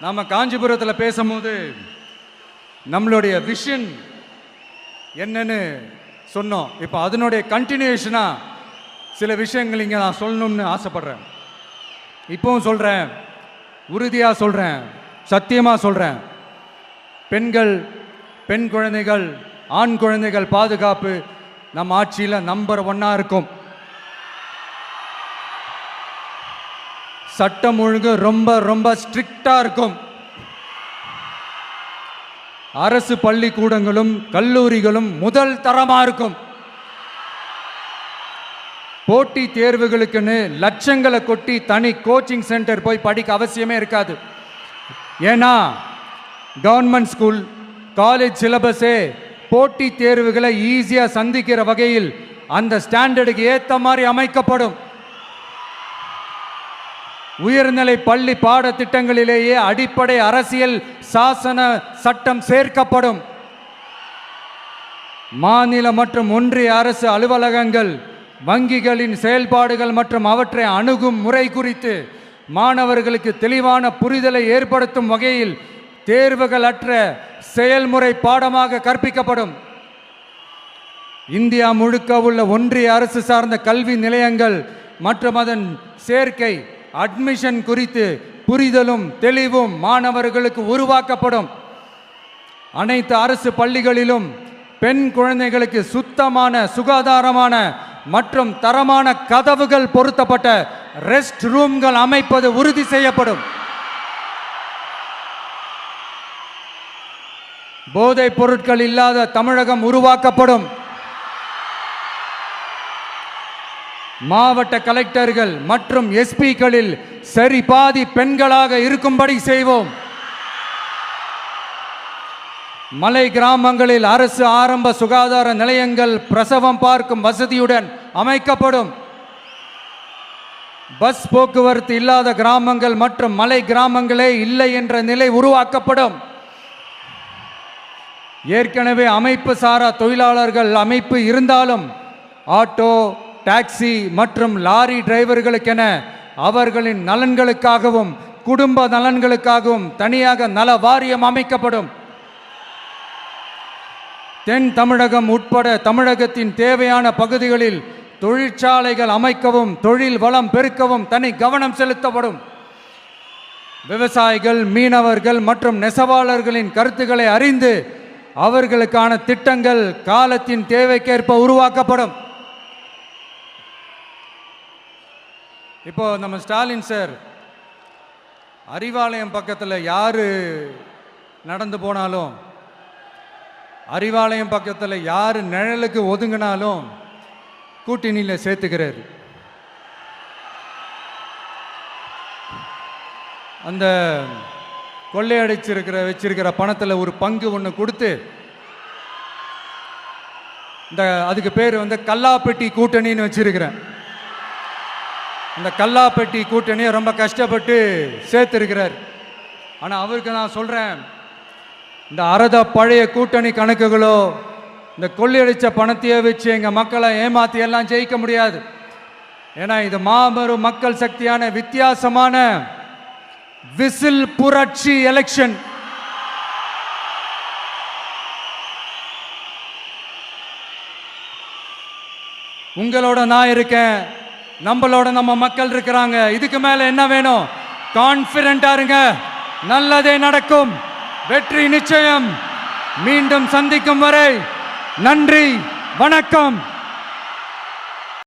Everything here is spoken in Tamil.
நாம காஞ்சிபுரத்தில் பேசும்போது நம்மளுடைய விஷன் என்னன்னு சொன்னோம். இப்போ அதனுடைய கண்டினியூஷனா சில விஷயங்கள் இங்கே நான் சொல்லணும்னு ஆசைப்படுறேன். இப்பவும் சொல்கிறேன், உறுதியாக சொல்கிறேன், சத்தியமாக சொல்கிறேன். பெண்கள், பெண் குழந்தைகள், ஆண் குழந்தைகள் பாதுகாப்பு நம்ம ஆட்சியில் நம்பர் 1 இருக்கும். சட்டம் ஒழுங்கு ரொம்ப ரொம்ப ஸ்ட்ரிக்டாக இருக்கும். அரசு பள்ளிக்கூடங்களும் கல்லூரிகளும் முதல் தரமாக இருக்கும். போட்டி தேர்வுகளுக்குன்னு லட்சங்களை கொட்டி தனி கோச்சிங் சென்டர் போய் படிக்க அவசியமே இருக்காது. ஏன்னா கவர்மெண்ட் ஸ்கூல், காலேஜ் சிலபஸே போட்டி தேர்வுகளை ஈஸியாக சந்திக்கிற வகையில் அந்த ஸ்டாண்டர்டுக்கு ஏற்ற மாதிரி அமைக்கப்படும். உயர்நிலை பள்ளி பாடத்திட்டங்களிலேயே அடிப்படை அரசியல் சாசன சட்டம் சேர்க்கப்படும். மாநில மற்றும் ஒன்றிய அரசு அலுவலகங்கள், வங்கிகளின் செயல்பாடுகள் மற்றும் அவற்றை அணுகும் முறை குறித்து மாணவர்களுக்கு தெளிவான புரிதலை ஏற்படுத்தும் வகையில் தேர்வுகள் அற்ற செயல்முறை பாடமாக கற்பிக்கப்படும். இந்தியா முழுக்க உள்ள ஒன்றிய அரசு சார்ந்த கல்வி நிலையங்கள் மற்றும் அதன் சேர்க்கை அட்மிஷன் குறித்து புரிதலும் தெளிவும் மாணவர்களுக்கு உருவாக்கப்படும். அனைத்து அரசு பள்ளிகளிலும் பெண் குழந்தைகளுக்கு சுத்தமான, சுகாதாரமான மற்றும் தரமான கதவுகள் பொருத்தப்பட்ட ரெஸ்ட் ரூம்கள் அமைப்பது உறுதி செய்யப்படும். போதைப் பொருட்கள் இல்லாத தமிழகம் உருவாக்கப்படும். மாவட்ட கலெக்டர்கள் மற்றும் எஸ்பிக்களில் சரி பாதி பெண்களாக இருக்கும்படி செய்வோம். மலை கிராமங்களில் அரசு ஆரம்ப சுகாதார நிலையங்கள் பிரசவம் பார்க்கும் வசதியுடன் அமைக்கப்படும். பஸ் போக்குவரத்து இல்லாத கிராமங்கள் மற்றும் மலை கிராமங்களே இல்லை என்ற நிலை உருவாக்கப்படும். ஏற்கனவே அமைப்பு சாரா தொழிலாளர்கள் அமைப்பு இருந்தாலும் ஆட்டோ, டாக்ஸி மற்றும் லாரி டிரைவர்களுக்கென அவர்களின் நலன்களுக்காகவும் குடும்ப நலன்களுக்காகவும் தனியாக நல வாரியம் அமைக்கப்படும். தென் தமிழகம் உட்பட தமிழகத்தின் தேவையான பகுதிகளில் தொழிற்சாலைகள் அமைக்கவும் தொழில் வளம் பெருக்கவும் தனி கவனம் செலுத்தப்படும். விவசாயிகள், மீனவர்கள் மற்றும் நெசவாளர்களின் கருத்துக்களை அறிந்து அவர்களுக்கான திட்டங்கள் காலத்தின் தேவைக்கேற்ப உருவாக்கப்படும். இப்போ நம்ம ஸ்டாலின் சார் அறிவாலயம் பக்கத்தில் யாரு நடந்து போனாலும், அறிவாலயம் பக்கத்தில் யாரு நிழலுக்கு ஒதுங்கினாலும் கூட்டணியில் சேர்த்துக்கிறார். அந்த வச்சிருக்கிற பணத்தில் ஒரு பங்கு ஒன்று கொடுத்து, அதுக்கு பேர் கல்லாப்பெட்டி கூட்டணின்னு வச்சிருக்கிறேன். அந்த கல்லாப்பெட்டி கூட்டணியை ரொம்ப கஷ்டப்பட்டு சேர்த்திருக்கிறார். ஆனால் அவருக்கு நான் சொல்கிறேன், இந்த பழைய கூட்டணி கணக்குகளோ இந்த கொள்ளையடிச்ச பணத்தையே வச்சு எங்கள் மக்களை ஏமாற்றி எல்லாம் ஜெயிக்க முடியாது. ஏன்னா இது மாபெரும் மக்கள் சக்தியான வித்தியாசமான விசில் புரட்சி எலெக்ஷன். உங்களோட நான் இருக்கேன், நம்மளோட நம்ம மக்கள் இருக்கிறாங்க. இதுக்கு மேல என்ன வேணும்? கான்ஃபிடென்ட்டா இருங்க, நல்லதே நடக்கும், வெற்றி நிச்சயம். மீண்டும் சந்திக்கும் வரை நன்றி, வணக்கம்.